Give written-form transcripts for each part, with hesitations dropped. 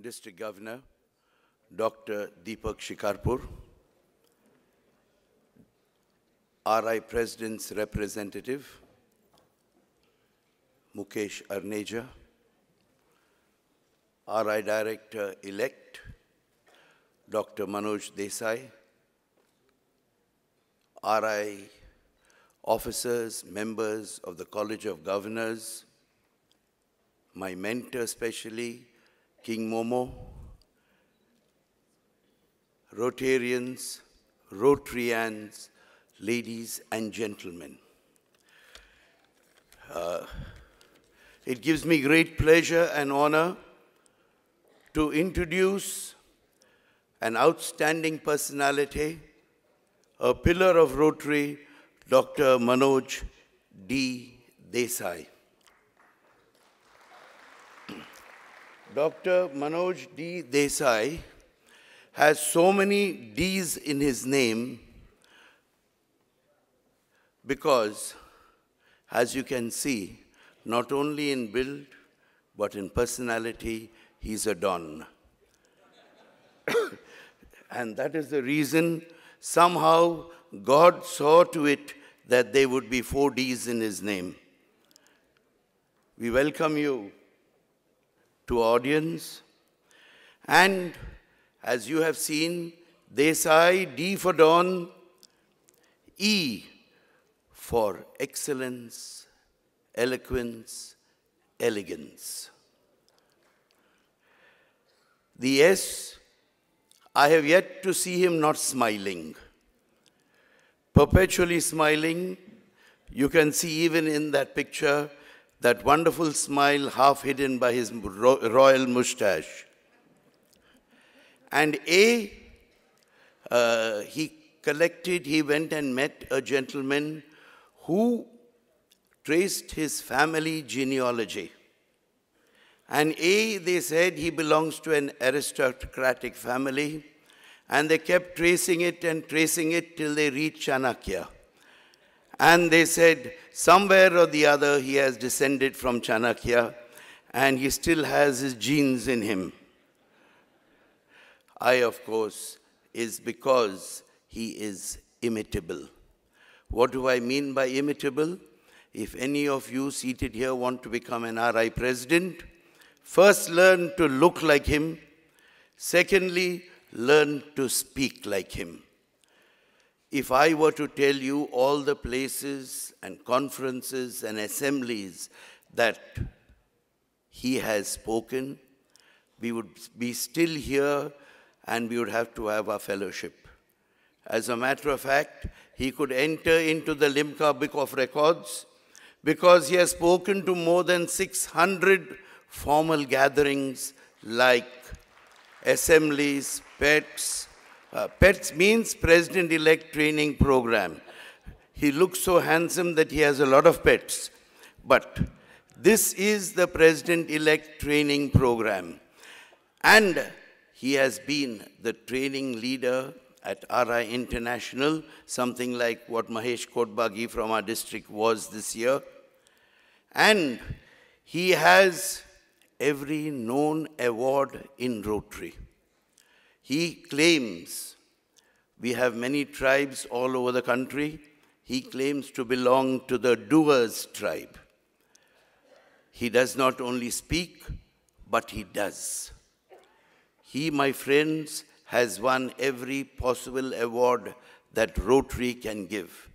District Governor, Dr. Deepak Shikarpur, RI President's Representative, Mukesh Arneja, RI Director-elect, Dr. Manoj Desai, RI officers, members of the College of Governors, my mentor especially, King Momo, Rotarians, Rotarians, ladies and gentlemen. It gives me great pleasure and honor to introduce an outstanding personality, a pillar of Rotary, Dr. Manoj D. Desai. Dr. Manoj D. Desai has so many D's in his name because, as you can see, not only in build, but in personality, he's a Don. And that is the reason somehow God saw to it that there would be 4 D's in his name. We welcome you to audience. And as you have seen, Desai, D for Don, E for excellence, eloquence, elegance. The S, I have yet to see him not smiling. Perpetually smiling. You can see even in that picture, that wonderful smile half hidden by his royal moustache. And A, he went and met a gentleman who traced his family genealogy. And A, they said he belongs to an aristocratic family, and they kept tracing it till they reached Chanakya. And they said, somewhere or the other, he has descended from Chanakya, and he still has his genes in him. I, of course, is because he is imitable. What do I mean by imitable? If any of you seated here want to become an RI president, first learn to look like him. Secondly, learn to speak like him. If I were to tell you all the places and conferences and assemblies that he has spoken, we would be still here and we would have to have our fellowship. As a matter of fact, he could enter into the Limca Book of Records because he has spoken to more than 600 formal gatherings like assemblies, PETs. PETs means President-elect Training Program. He looks so handsome that he has a lot of pets. But this is the President-elect Training Program. And he has been the training leader at RI International, something like what Mahesh Kotbagi from our district was this year. And he has every known award in Rotary. He claims, we have many tribes all over the country, he claims to belong to the doers tribe. He does not only speak, but he does. He, my friends, has won every possible award that Rotary can give.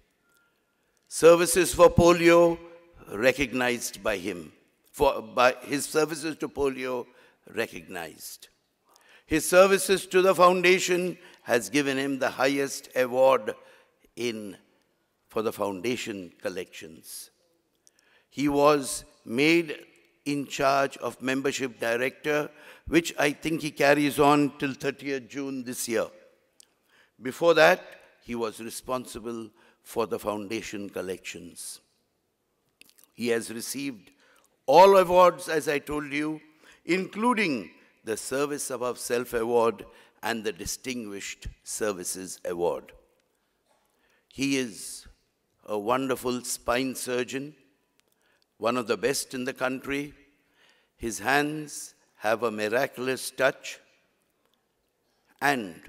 Services for polio, recognized by him. By his services to polio, recognized. His services to the foundation has given him the highest award for the foundation collections. He was made in charge of membership director, which I think he carries on till 30th June this year. Before that, he was responsible for the foundation collections. He has received all awards, as I told you, including the Service Above Self Award and the Distinguished Services Award. He is a wonderful spine surgeon, one of the best in the country. His hands have a miraculous touch, and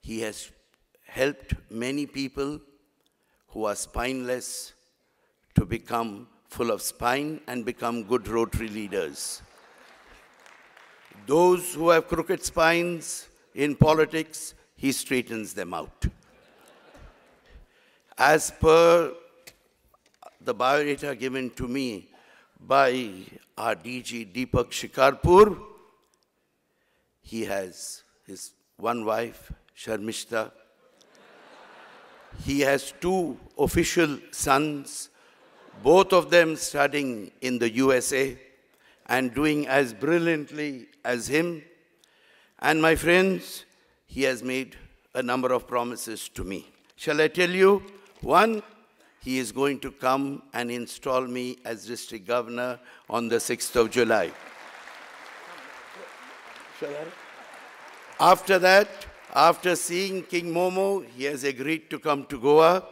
he has helped many people who are spineless to become full of spine and become good Rotary leaders. Those who have crooked spines in politics, he straightens them out. As per the biodata given to me by our DG Deepak Shikarpur, he has his one wife, Sharmishta. He has two official sons, both of them studying in the USA and doing as brilliantly as him. And my friends, he has made a number of promises to me. Shall I tell you? One, he is going to come and install me as district governor on the 6th of July. Shall I? After that, after seeing King Momo, he has agreed to come to Goa.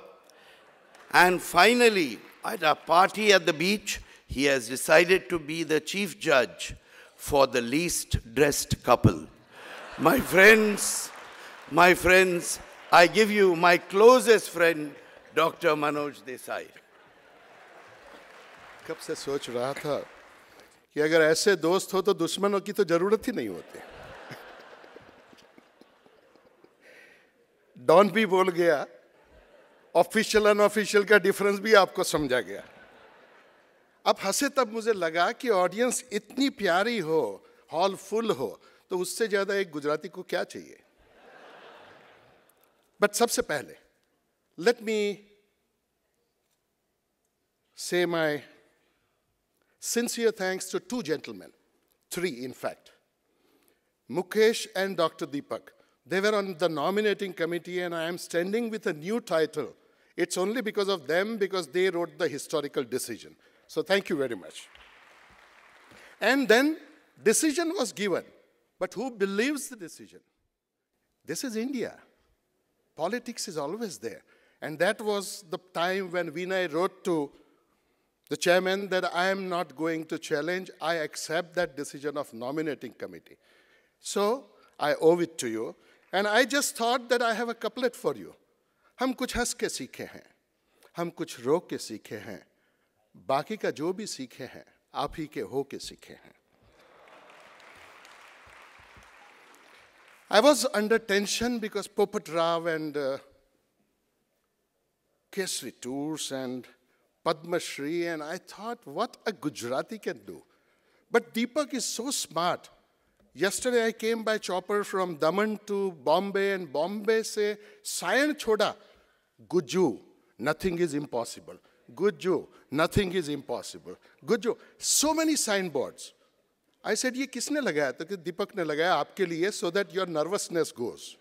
And finally, at a party at the beach, he has decided to be the chief judge for the least dressed couple. My friends, I give you my closest friend, Dr. Manoj Desai. कब से सोच रहा था कि अगर ऐसे दोस्त हो तो दुश्मनों की तो जरूरत ही नहीं होती। डॉन भी बोल गया, ऑफिशियल अनऑफिशियल का डिफरेंस भी आपको समझा गया। अब हंसे तब मुझे लगा कि ऑडियंस इतनी प्यारी हो, हॉल फुल हो, तो उससे ज्यादा एक गुजराती को क्या चाहिए। बट सबसे पहले let me say my sincere thanks to two gentlemen, three in fact. Mukesh and Dr. Deepak. They were on the nominating committee and I am standing with a new title. It's only because of them, because they wrote the historical decision. So thank you very much. And then decision was given. But who believes the decision? This is India. Politics is always there. And that was the time when Vinay wrote to the chairman that I am not going to challenge. I accept that decision of nominating committee. So I owe it to you. And I just thought that I have a couplet for you. हम कुछ हंस के सीखे हैं, हम कुछ रो के सीखे हैं, बाकी का जो भी सीखे हैं, आप ही के हो के सीखे हैं. I was under tension because Popat Rao and Kesri Tours and Padma Shri, and I thought, what a Gujarati can do. But Deepak is so smart. Yesterday I came by chopper from Daman to Bombay, and Bombay say, Sayan choda, Guju, nothing is impossible. Guju, nothing is impossible. Guju, so many signboards. I said, ये किसने लगाया? तो दीपक ने लगाया आपके लिए, so that your nervousness goes.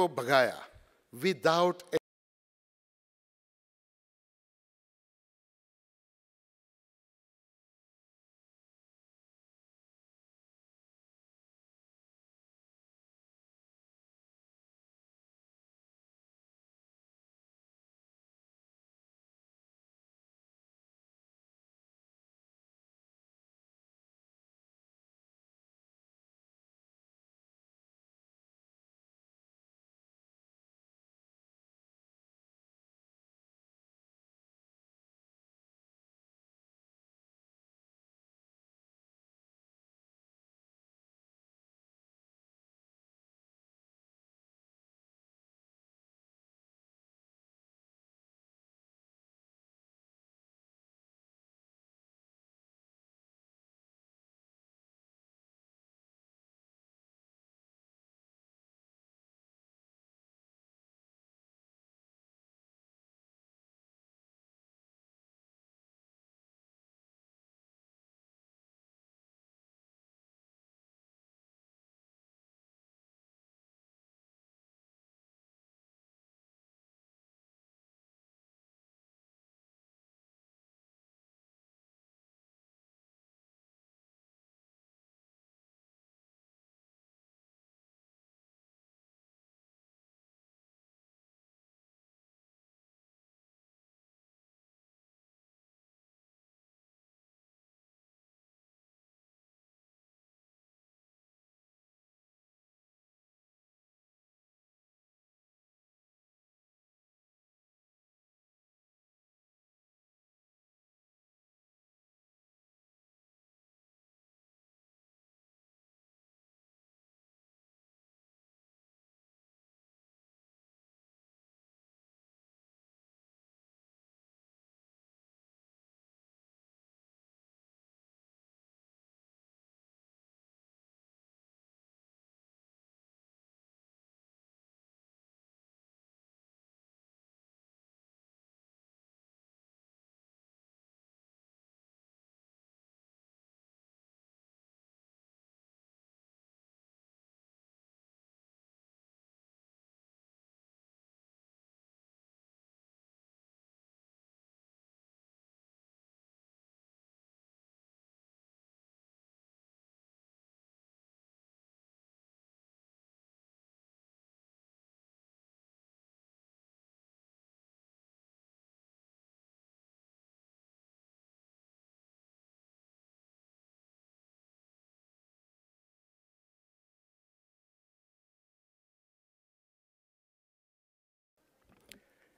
को भगाया without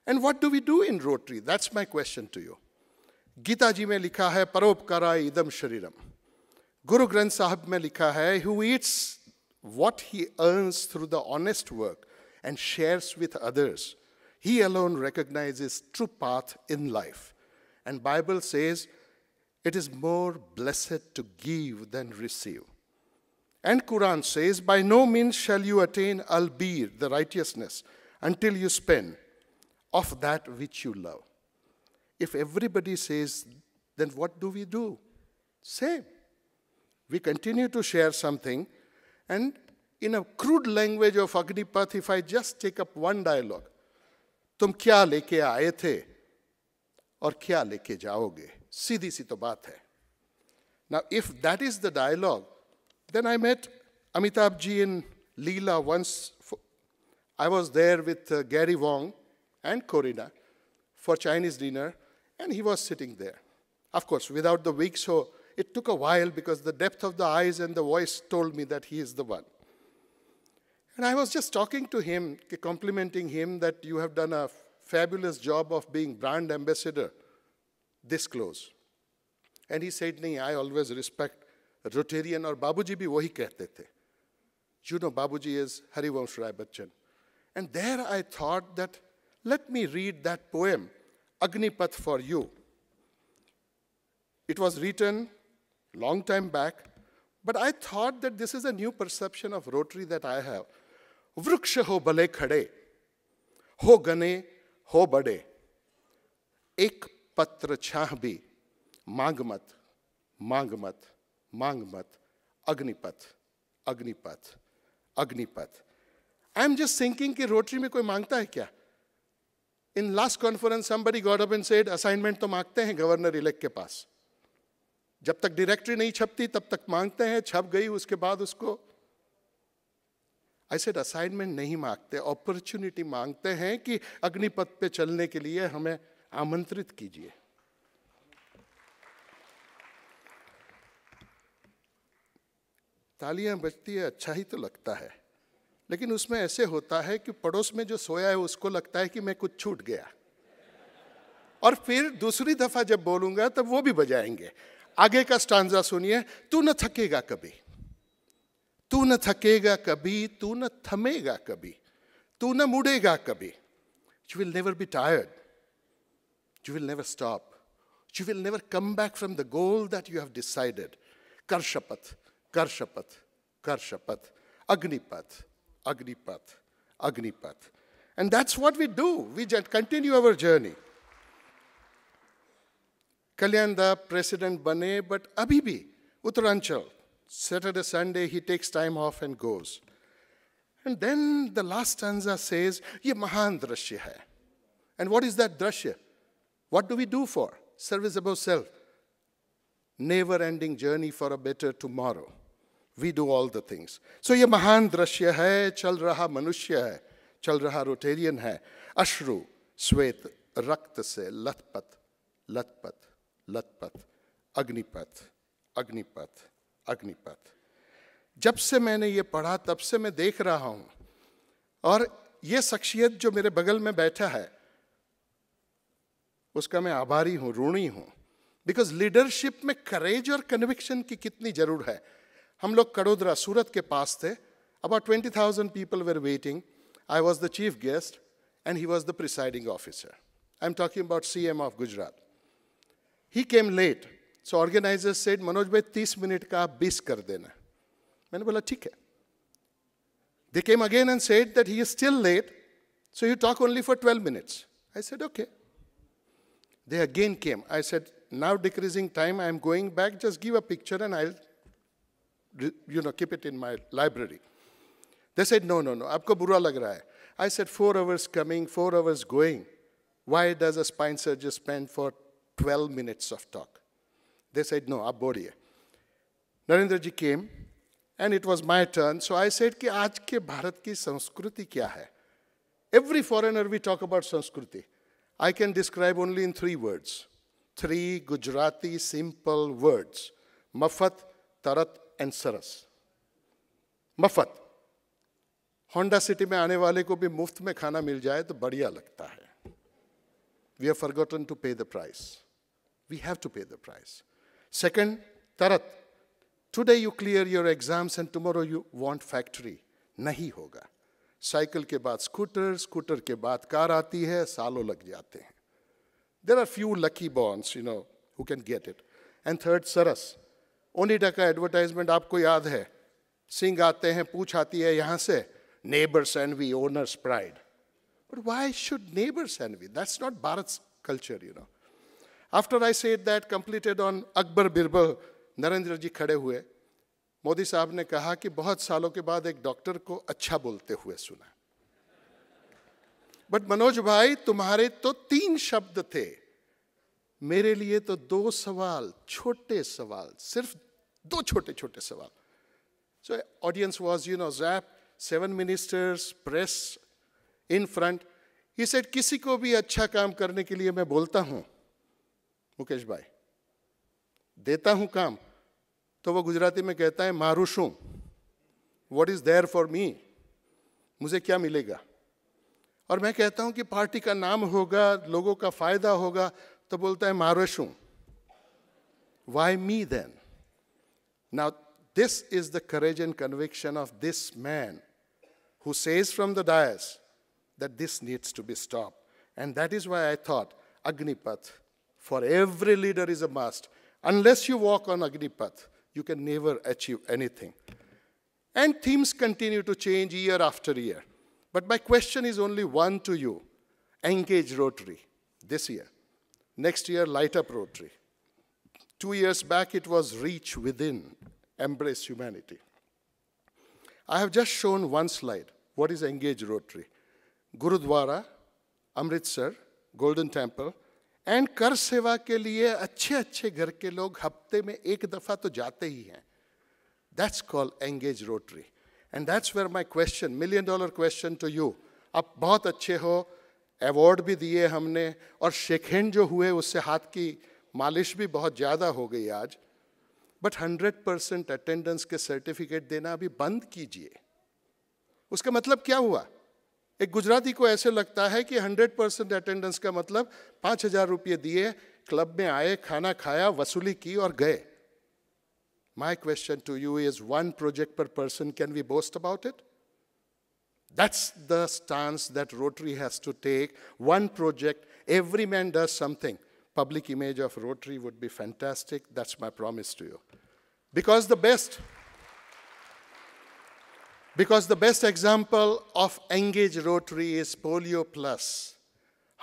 And what do we do in Rotary? That's my question to you. Gita ji में लिखा है परोपकाराय इदम शरीरम. Guru Granth Sahib में लिखा है who eats what he earns through the honest work and shares with others, he alone recognizes true path in life. And Bible says it is more blessed to give than receive. And Quran says by no means shall you attain al-bir, the righteousness, until you spend of that which you love. If everybody says, then what do we do? Same. We continue to share something, and in a crude language of Agnipath, if I just take up one dialogue, तुम क्या लेके आए थे और क्या लेके जाओगे? सीधी सी तो बात है. Now, if that is the dialogue, then I met Amitabh Ji in Leela once. I was there with Gary Wong and Corina for Chinese dinner, and he was sitting there. Of course, without the wig, so it took a while because the depth of the eyes and the voice told me that he is the one. And I was just talking to him, complimenting him that you have done a fabulous job of being brand ambassador this close. And he said, "Nahi, I always respect Rotarian," और बाबूजी भी वही कहते थे. You know, Babuji is Harivansh Rai Bachchan. And there I thought that, let me read that poem, Agnipath for you. It was written long time back, but I thought that this is a new perception of Rotary that I have. Vriksha ho bale khade, ho gane, ho bade. Ek patra chah bhi, mangmat, mangmat, mangmat, Agnipath, Agnipath, Agnipath. I am just thinking कि rotary में कोई मांगता है क्या? In last conference somebody got up and said assignment तो मांगते हैं governor elect के पास, जब तक डायरेक्टरी नहीं छपती तब तक मांगते हैं, छप गई उसके बाद उसको। आई सेड असाइनमेंट नहीं मांगते, अपॉर्चुनिटी मांगते हैं कि अग्निपथ पे चलने के लिए हमें आमंत्रित कीजिए। तालियां बजती है, अच्छा ही तो लगता है, लेकिन उसमें ऐसे होता है कि पड़ोस में जो सोया है उसको लगता है कि मैं कुछ छूट गया, और फिर दूसरी दफा जब बोलूंगा तब वो भी बजाएंगे। आगे का स्टांजा सुनिए। तू न थकेगा कभी, तू न थकेगा कभी, तू न थमेगा कभी, तू न मुड़ेगा कभी। You will never be tired. You will never stop. You will never come back from the goal that you have decided. कर शपथ, कर शपथ, कर शपथ, Agnipath, Agnipath, Agnipath. And that's what we do. We just continue our journey. कल्याण दा president बने, but अभी भी Uttaranchal, Saturday, Sunday, he takes time off and goes. And then the last stanza says, ये महान दृश्य है. And what is that दृश्य? What do we do for? Service above self. Never-ending journey for a better tomorrow. We do all the things. So ये महान दृश्य है, चल रहा मनुष्य है, चल रहा रोटेरियन है, अश्रु, श्वेत, रक्त से लथपथ, लथपथ, लथपथ, अग्निपथ, अग्निपथ, अग्निपथ। जब से मैंने ये पढ़ा तब से मैं देख रहा हूं, और ये शख्सियत जो मेरे बगल में बैठा है उसका मैं आभारी हूं, ऋणी हूं। बिकॉज लीडरशिप में करेज और कन्विक्शन की कितनी जरूर है। हम लोग कड़ोदरा, सूरत के पास थे। About 20,000 people were waiting. I was the chief guest and he was the presiding officer. I'm talking about CM of Gujarat. He came late. So organizers said, Manoj भाई 30 मिनट का आप 20 कर देना। मैंने बोला ठीक है। They came again and said that he is still late, so you talk only for 12 minutes. I said, okay. They again came. I said, now decreasing time, I am going back, just give a picture and I'll keep it in my library. They said, no, आपको बुरा लग रहा है. I said, 4 hours coming, 4 hours going. Why does a spine surgeon spend for 12 minutes of talk? They said, no, आप बोलिए. Narendra ji came, and it was my turn. So I said कि आज के भारत की संस्कृति क्या है? Every foreigner we talk about संस्कृति. I can describe only in 3 words. 3 Gujarati simple words. Mafat, Tarat, and Saras. Mafat. Honda City में आने वाले को भी मुफ्त में खाना मिल जाए तो बढ़िया लगता है. We have forgotten to pay the price. We have to pay the price. Second, Tarat. Today you clear your exams and tomorrow you want factory. नहीं होगा. साइकिल के बाद स्कूटर, स्कूटर के बाद कार आती है, सालों लग जाते हैं. There are few lucky bonds, who can get it. And third, Saras. Onida का एडवर्टाइजमेंट आपको याद है. सिंह आते हैं, पूछ आती है यहाँ से. Neighbors envy, owners pride. But why should neighbors envy? That's not Bharat's culture, After I said that, completed on Akbar Birbal, Narendra जी खड़े हुए. मोदी साहब ने कहा कि बहुत सालों के बाद एक डॉक्टर को अच्छा बोलते हुए सुना. बट मनोज भाई तुम्हारे तो 3 शब्द थे, मेरे लिए तो 2 सवाल, छोटे सवाल, सिर्फ 2 छोटे छोटे सवाल. So audience was, zapped, 7 ministers, press in front. He said, किसी को भी अच्छा काम करने के लिए मैं बोलता हूं, मुकेश भाई, देता हूं काम, तो वो गुजराती में कहता है मारू शू. What is there for me? मुझे क्या मिलेगा? और मैं कहता हूं कि पार्टी का नाम होगा, लोगों का फायदा होगा, तो बोलता है मारू शू. Why me then? Now this is the courage and conviction of this man who says from the dais that this needs to be stopped. And that is why I thought Agnipath for every leader is a must. Unless you walk on Agnipath, you can never achieve anything. And themes continue to change year after year. But my question is only one to you. Engage Rotary this year. Next year, Light Up Rotary. 2 years back, it was Reach Within, Embrace Humanity. I have just shown one slide. What is Engage Rotary? Gurudwara, Amritsar, Golden Temple, and कर सेवा के लिए अच्छे अच्छे घर के लोग हफ्ते में एक दफा तो जाते ही हैं. That's called Engage Rotary. And that's where my question, $1 million question to you. आप बहुत अच्छे हो, अवार्ड भी दिए हमने, और शेक हैंड जो हुए उससे हाथ की मालिश भी बहुत ज़्यादा हो गई आज. बट 100% अटेंडेंस के सर्टिफिकेट देना अभी बंद कीजिए. उसका मतलब क्या हुआ? एक गुजराती को ऐसे लगता है कि 100% अटेंडेंस का मतलब 5,000 रुपये दिए, क्लब में आए, खाना खाया, वसूली की और गए. My question to you is, one project per person, can we boast about it? That's the stance that Rotary has to take. One project, every man does something. Public image of Rotary would be fantastic. That's my promise to you. Because the best example of Engage Rotary is Polio Plus.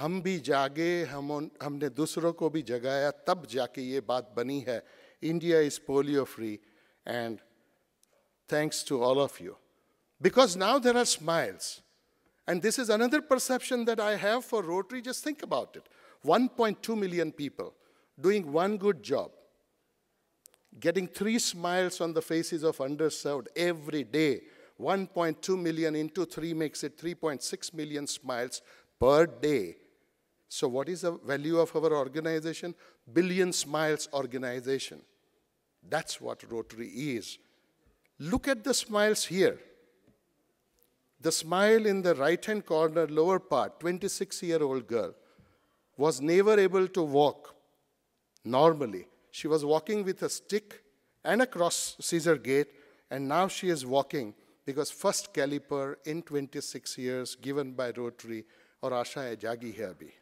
हम भी जागे, हमने दूसरों को भी जगाया, तब जाके ये बात बनी है. India is polio free, and thanks to all of you. Because now there are smiles. And this is another perception that I have for Rotary. Just think about it. 1.2 million people doing one good job, getting 3 smiles on the faces of underserved every day. 1.2 million into 3 makes it 3.6 million smiles per day. So what is the value of our organization? Billion Smiles organization. That's what Rotary is. Look at the smiles here. The smile in the right-hand corner, lower part, 26-year-old girl, was never able to walk normally. She was walking with a stick and a cross scissor gait, and now she is walking because first caliper in 26 years given by Rotary, और आशा है जागी है अभी.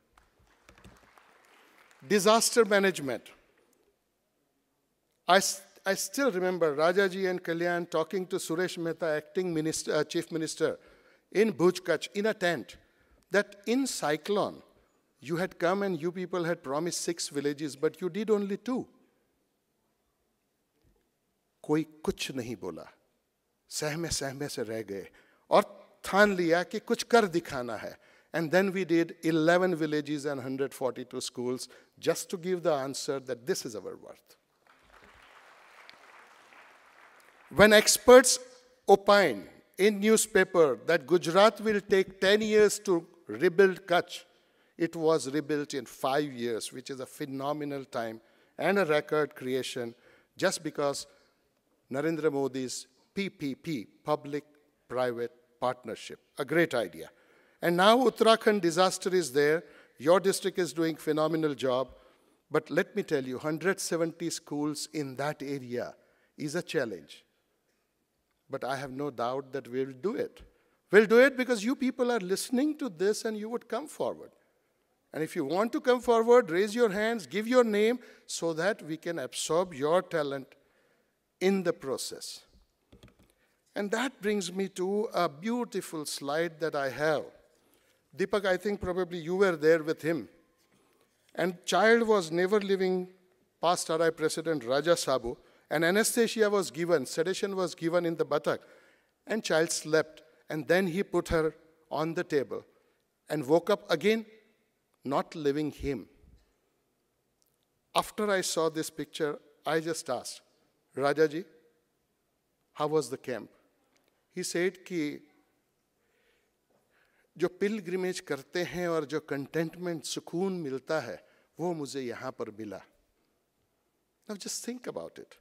Disaster management. I still remember Rajaji and Kalyan talking to Suresh Mehta, acting minister, chief minister, in Bhuj Kutch, in a tent, that in cyclone, you had come and you people had promised 6 villages, but you did only 2. कोई कुछ नहीं बोला, सहमे सहमे से रह गए, और ठान लिया कि कुछ कर दिखाना है. And then we did 11 villages and 142 schools just to give the answer that this is our worth. When experts opine in newspaper that Gujarat will take 10 years to rebuild Kutch, it was rebuilt in 5 years, which is a phenomenal time and a record creation just because Narendra Modi's PPP, public-private partnership, a great idea. And now Uttarakhand disaster is there. Your district is doing phenomenal job. But let me tell you, 170 schools in that area is a challenge. But I have no doubt that we'll do it. We'll do it because you people are listening to this and you would come forward. And if you want to come forward, raise your hands, give your name so that we can absorb your talent in the process. And that brings me to a beautiful slide that I have. Deepak, I think probably you were there with him. And child was never living past RI President Raja Sabu, and anesthesia was given, sedation was given in the buttock, and child slept. And then he put her on the table and woke up again, not living him. After I saw this picture, I just asked, Rajaji, how was the camp? He said कि जो pilgrimage करते हैं और जो containment सुकून मिलता है वो मुझे यहाँ पर मिला. Now just think about it.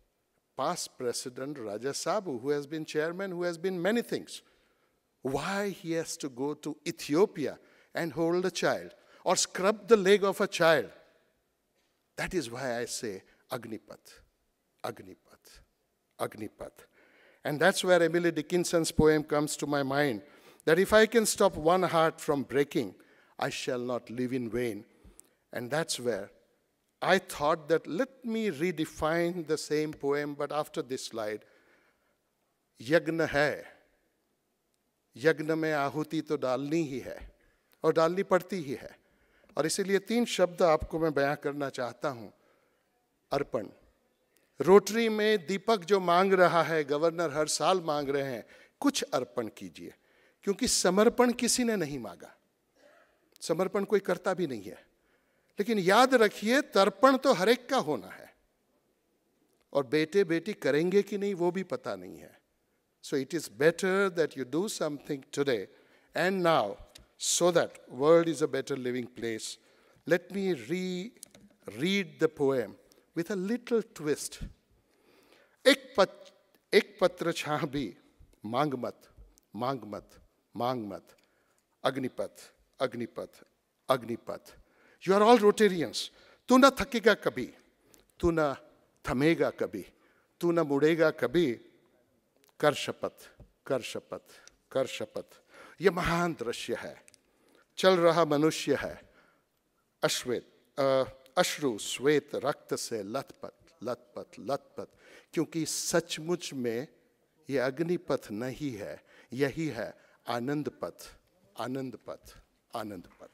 Past President Raja Sabu, who has been chairman, who has been many things, why he has to go to Ethiopia and hold a child or scrub the leg of a child? That is why I say Agnipath, Agnipath, Agnipath. And that's where Emily Dickinson's poem comes to my mind. That if I can stop one heart from breaking, I shall not live in vain. And that's where I thought that let me redefine the same poem, but after this slide, यज्ञ है, यज्ञ में आहुति तो डालनी ही है, और डालनी पड़ती ही है. और इसीलिए 3 शब्द आपको मैं बयां करना चाहता हूं. अर्पण. रोटरी में दीपक जो मांग रहा है, गवर्नर हर साल मांग रहे हैं, कुछ अर्पण कीजिए. क्योंकि समर्पण किसी ने नहीं मांगा, समर्पण कोई करता भी नहीं है। लेकिन याद रखिए, तर्पण तो हर एक का होना है, और बेटे बेटी करेंगे कि नहीं वो भी पता नहीं है। So it is better that you do something today and now, so that world is a better living place. Let me read the poem with a little twist. एक पत्र छाह भी मांग मत, मांग मत, मांग मत, Agnipath, Agnipath, Agnipath. You are all Rotarians. तू न थकेगा कभी, तू न थमेगा कभी, तू न मुड़ेगा कभी. कर शपथ, कर शपथ, कर शपथ. यह महान दृश्य है. चल रहा मनुष्य है, अश्रु श्वेत रक्त से लथपथ, लथपथ, लथपथ. क्योंकि सचमुच में यह अग्निपथ नहीं है, यही है आनंद पथ, आनंद पथ, आनंद पथ.